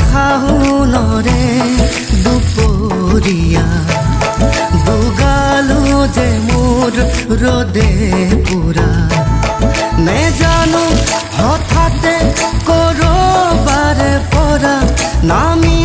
শাওনৰে দুপৰীয়া দুগালো যে মোৰ ৰ'দে পুৰা নেজানো হঠাতে ক'ৰবাৰে পৰা নামি